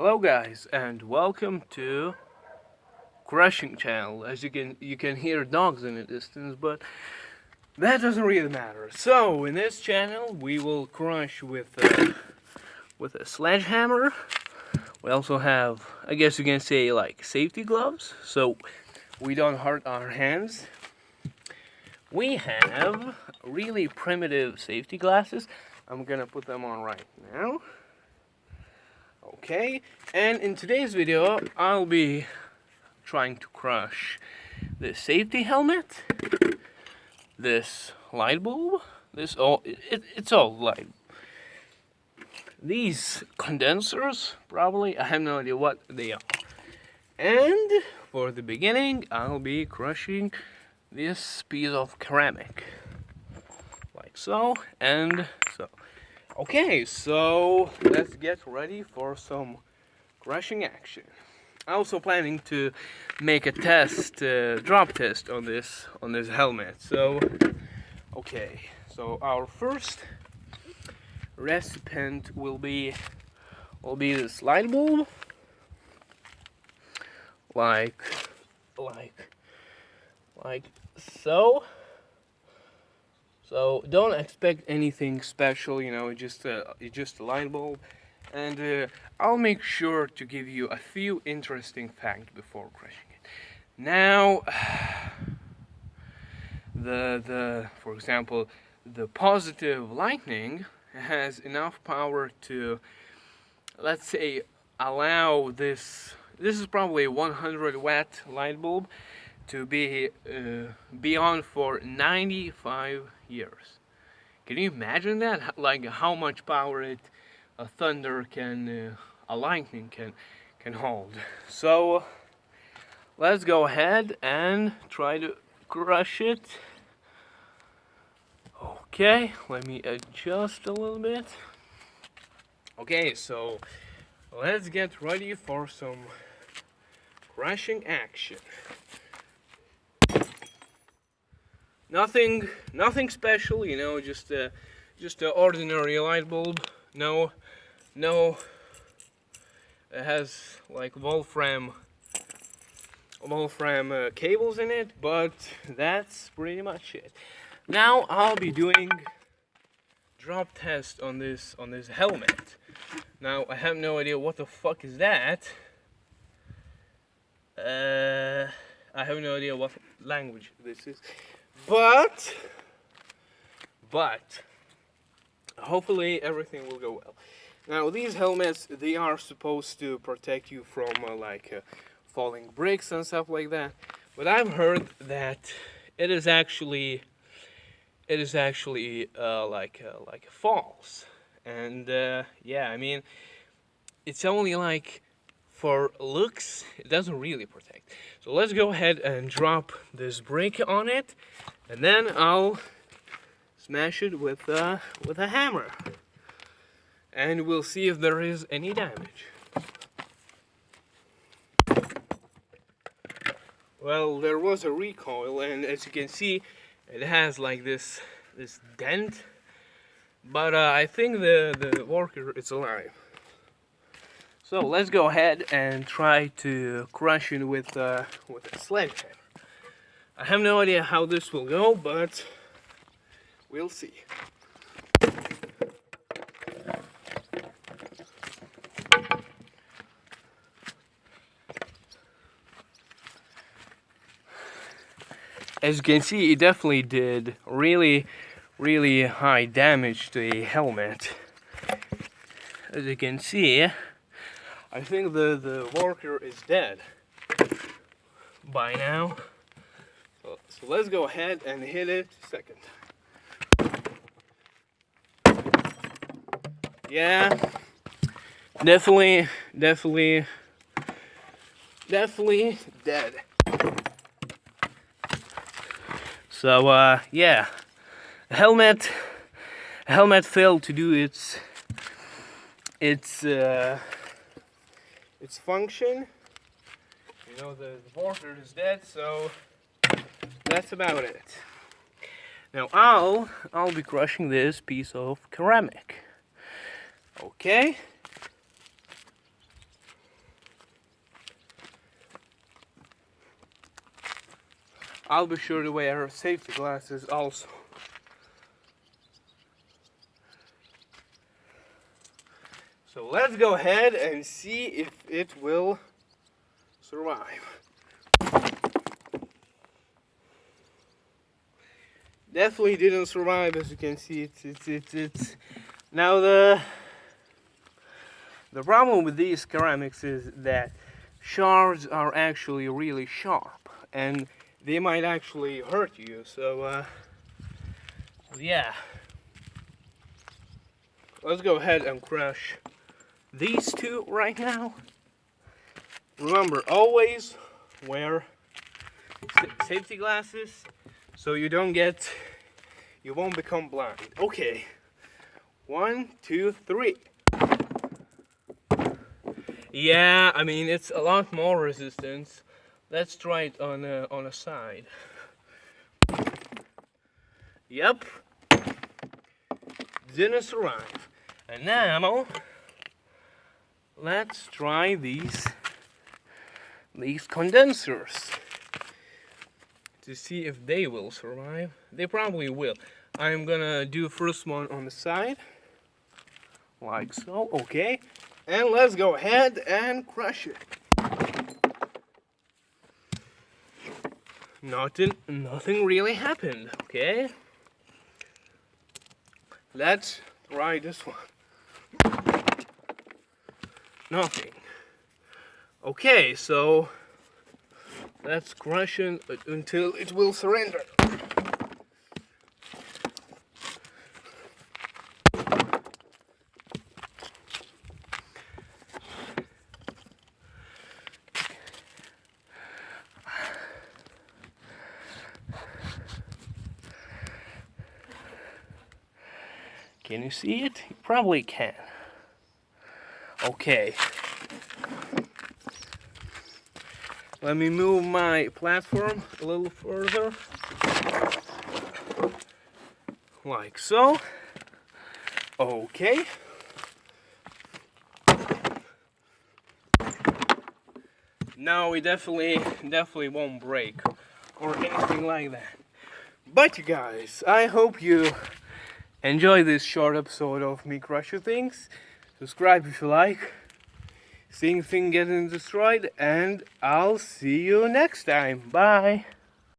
Hello guys, and welcome to Crushing Channel. As you can hear dogs in the distance, but that doesn't really matter. So in this channel we will crush with a sledgehammer. We also have, I guess you can say, like safety gloves, so we don't hurt our hands. We have really primitive safety glasses. I'm gonna put them on right now. Okay, and in today's video I'll be trying to crush this safety helmet, this light bulb, it's all light. These condensers, probably, I have no idea what they are. And for the beginning I'll be crushing this piece of ceramic, like so and so. Okay, so let's get ready for some crushing action. I'm also planning to make a test, drop test on this helmet. So, okay, so our first recipient will be this light bulb, like so. So don't expect anything special, you know, just a light bulb. And I'll make sure to give you a few interesting facts before crushing it. Now, for example, the positive lightning has enough power to, let's say, allow this is probably a 100 watt light bulb to be on for 95 years. Can you imagine that? Like how much power a thunder can, a lightning can hold. So let's go ahead and try to crush it. Okay, let me adjust a little bit. Okay, so let's get ready for some crushing action. Nothing special, you know, just a ordinary light bulb. No, it has like Wolfram cables in it, but that's pretty much it. Now I'll be doing drop test on this helmet. Now I have no idea what the fuck is that. I have no idea what language this is. But hopefully everything will go well. Now these helmets, they are supposed to protect you from falling bricks and stuff like that. But I've heard that it is actually false. And yeah, I mean, it's only like for looks. It doesn't really protect. So let's go ahead and drop this brick on it, and then I'll smash it with a hammer, and we'll see if there is any damage. Well, there was a recoil, and as you can see, it has like this dent, but I think the worker is alive. So let's go ahead and try to crush it with a sledgehammer. I have no idea how this will go, but we'll see. As you can see, it definitely did really high damage to a helmet. As you can see, I think the worker is dead by now. So let's go ahead and hit it second. Yeah, definitely dead. So yeah, the helmet failed to do its function. You know, the worker is dead, so that's about it. Now I'll be crushing this piece of ceramic. Okay. I'll be sure to wear safety glasses also. So let's go ahead and see if it will survive. Definitely didn't survive, as you can see. It's now the problem with these ceramics is that shards are actually really sharp and they might actually hurt you. So yeah, let's go ahead and crush these two right now. Remember, always wear safety glasses so you won't become blind. Okay, 1, 2, 3. Yeah, I mean, it's a lot more resistance. Let's try it on a side. Yep, didn't survive. And now let's try these condensers to see if they will survive. They probably will. I'm gonna do first one on the side, like so. Okay, and let's go ahead and crush it. Nothing really happened. Okay, let's try this one. Nothing. Okay, so let's crush it until it will surrender. Can you see it? You probably can. Okay. Let me move my platform a little further. Like so. Okay. No, it definitely won't break or anything like that. But you guys, I hope you enjoy this short episode of me crushing things. Subscribe if you like. Seeing things getting destroyed, and I'll see you next time. Bye.